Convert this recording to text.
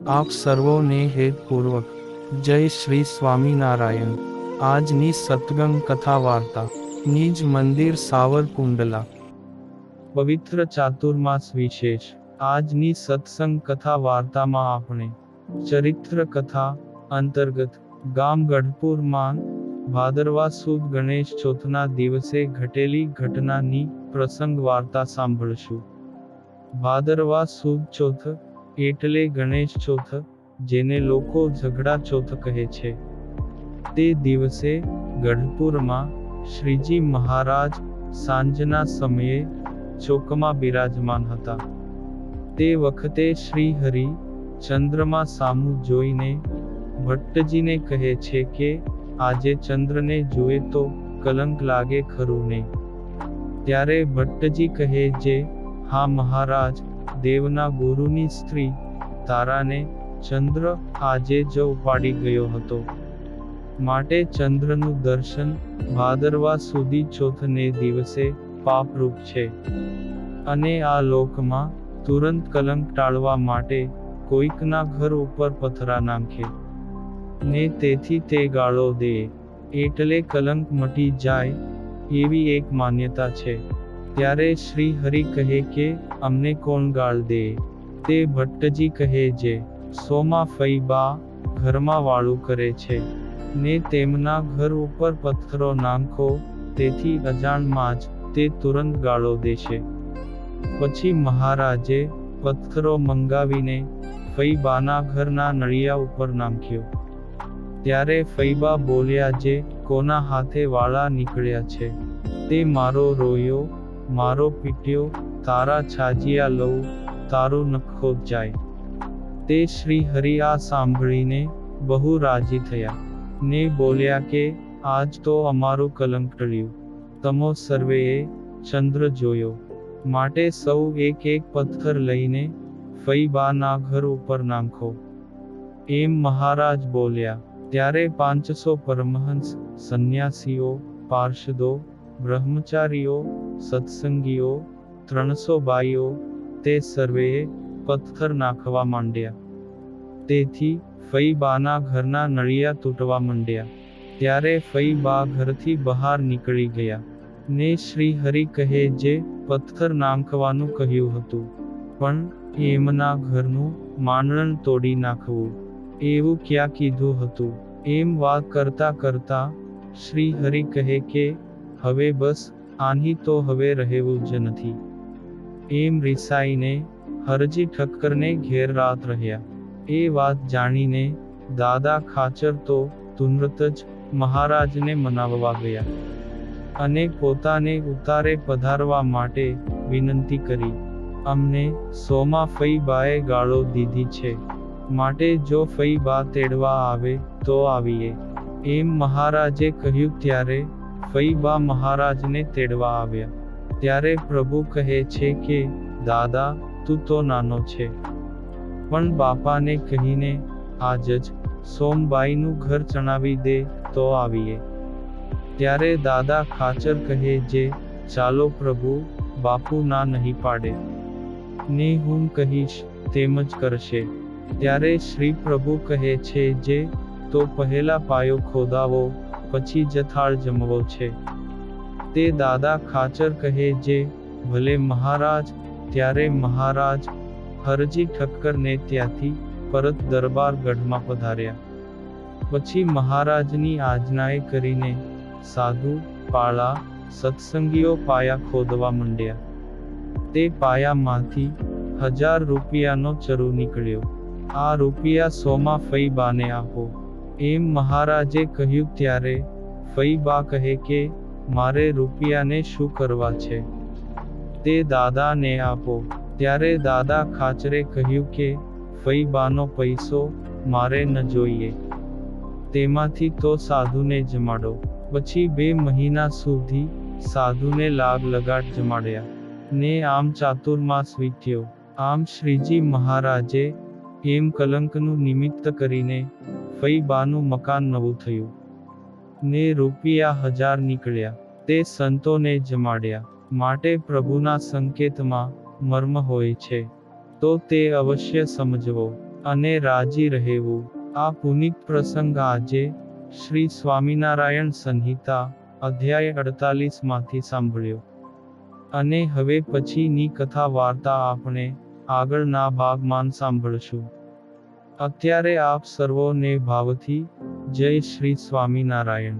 આપ સર્વોને હેતપૂર્વક જય શ્રી સ્વામિનારાયણ। આજની સત્સંગ કથા વાર્તા નિજ મંદિર સાવરકુંડલા। પવિત્ર ચાતુર્માસ વિશેષ। આજની સત્સંગ કથા વાર્તામાં આપણે ચરિત્ર કથા અંતર્ગત ગામ ગઢપુરમાં ભાદરવા સુદ ગણેશ ચોથના દિવસે ઘટેલી ઘટનાની પ્રસંગ વાર્તા સાંભળશું। ભાદરવા સુદ ચોથ એટલે ગણેશ ચોથ, જેને લોકો ઝઘડા ચોથ કહે છે। તે દિવસે ગઢપુરમાં શ્રીજી મહારાજ સાંજના સમયે ચોકમાં બિરાજમાન હતા। તે વખતે શ્રી હરિ ચંદ્રમા સામું જોઈને ભટ્ટજીને કહે છે કે આજે ચંદ્રને જુએ તો કલંક લાગે ખરું ને? ત્યારે ભટ્ટજી કહે જે, હા મહારાજ, દેવના ગુરુની સ્ત્રી તારાને ચંદ્ર આજે જ ઉપાડી ગયો હતો, માટે ચંદ્રનું દર્શન ભાદરવા સુધી ચોથને દિવસે પાપરૂપ છે, અને આ લોકમાં તુરંત કલંક ટાળવા માટે કોઈકના ઘર ઉપર પથરા નાખે ને તેથી તે ગાળો દે એટલે કલંક મટી જાય, એવી એક માન્યતા છે। ત્યારે શ્રી હરિ કહે કે અમને કોણ ગાળ દે? તે ભટ્ટજી કહે જે, સોમાં ફઈબા ઘરમાં વાળું કરે છે ને તેમના ઘર ઉપર પથ્થરો નાખો, તેથી અજાણમાં જ તે તુરંત ગાળો દેશે। પછી મહારાજે પથ્થરો મંગાવીને ફઈબાના ઘરના નળિયા ઉપર નાખ્યો। ત્યારે ફઈબા બોલ્યા જે, કોના હાથે વાળા નીકળ્યા છે? તે મારો રોયો, મારો પીટ્યો, તારા છાજિયા લઉં, તારું નખો જાય। તે શ્રી હરિ આ સાંભળીને બહુ રાજી થયા ને બોલ્યા કે આજ તો અમારું કલંક ટળ્યું, તમો સર્વેએ ચંદ્ર જોયો, માટે સૌ એક એક પથ્થર લઈને ફઈબાના ઘર ઉપર નાખો, એમ મહારાજ બોલ્યા। ત્યારે 500 પરમહંસ, સંન્યાસીઓ, પાર્ષદો, બ્રહ્મચારીઓ, સત્સંગીઓ, 300 બાઈઓ, તે સર્વેએ પથ્થર નાખવા માંડ્યા। તેથી ફઈબાના ઘરના નળિયા તૂટવા માંડ્યા। ત્યારે ફઈબા ઘરથી બહાર નીકળી ગયા ને શ્રી હરિ કહે જે, પથ્થર નાખવાનું કહ્યું હતું, પણ એમના ઘરનું માંડણ તોડી નાખવું, એવું ક્યાં કીધું હતું? એમ વાત કરતા કરતા શ્રી હરિ કહે કે હવે બસ, આની તો હવે રહેવું જ નથી। એમ રિસાઈને હરજી ઠક્કરને ઘેર રાત રહ્યા। એ વાત જાણીને દાદા ખાચર તો તુરંત જ મહારાજને મનાવવા ગયા અને પોતાને ઉતારે પધારવા માટે વિનંતી કરી। અમને સોમાં ફઈબાએ ગાળો દીધી છે, માટે જો ફઈબા તેડવા આવે તો આવીએ, એમ મહારાજે કહ્યું। ત્યારે ફઈબા મહારાજને તેડવા આવ્યા। ત્યારે પ્રભુ કહે છે કે દાદા, તું તો નાનો છે, પણ બાપાને કહીને આજ જ સોમબાઈનું ઘર ચણાવી દે તો આવીએ। ત્યારે દાદા ખાચર કહે જે, ચાલો પ્રભુ, બાપુ ના નહીં પાડે ને હું કહીશ તેમ જ કરશે। ત્યારે શ્રી પ્રભુ કહે છે જે, તો પહેલા પાયો ખોદાવો, પછી જ થાળ જમવો છે। તે દાદા ખાચર કહે જે, ભલે મહારાજ। ત્યારે મહારાજ હરજી ઠક્કરને ત્યાંથી પરત દરબાર ગઢમાં પધાર્યા। પછી મહારાજની આજ્ઞાએ કરીને સાધુ, પાળા, સત્સંગીઓ પાયા ખોદવા માંડ્યા। તે પાયામાંથી 1000 રૂપિયાનો ચરુ નીકળ્યો। આ રૂપિયા સોમાં ફઈબાને આપો, એમ મહારાજે કહ્યું। ત્યારે ફઈબા કહે કે મારે રૂપિયાને શું કરવા છે? તે દાદાને આપો। ત્યારે દાદા ખાચરે કહ્યું કે ફઈબાનો પૈસો મારે ન જોઈએ, તેમાંથી તો સાધુને જમાડો। પછી 2 મહિના સુધી સાધુને લાગ લગાટ જમાડ્યા ને આમ ચાતુર્માસ વીત્યો। આમ શ્રીજી મહારાજે એમ કલંકનું નિમિત્ત કરીને ફઈબાનું મકાન નવું થયું ને રૂપિયા 1000 નીકળ્યા। તે સંતોને જમાડ્યા। માટે પ્રભુના સંકેતમાં મર્મ હોય છે, તો તે અવશ્ય સમજવો। અને રાજી રહેવું. આ પુનિત પ્રસંગ આજે શ્રી સ્વામિનારાયણ સંહિતા અધ્યાય 48 માંથી સાંભળ્યો. અને હવે પછીની કથા વાર્તા આપણે આગળના ભાગમાં સાંભળશું. અત્યારે આપ સર્વોને ભાવથી જય શ્રી સ્વામિનારાયણ.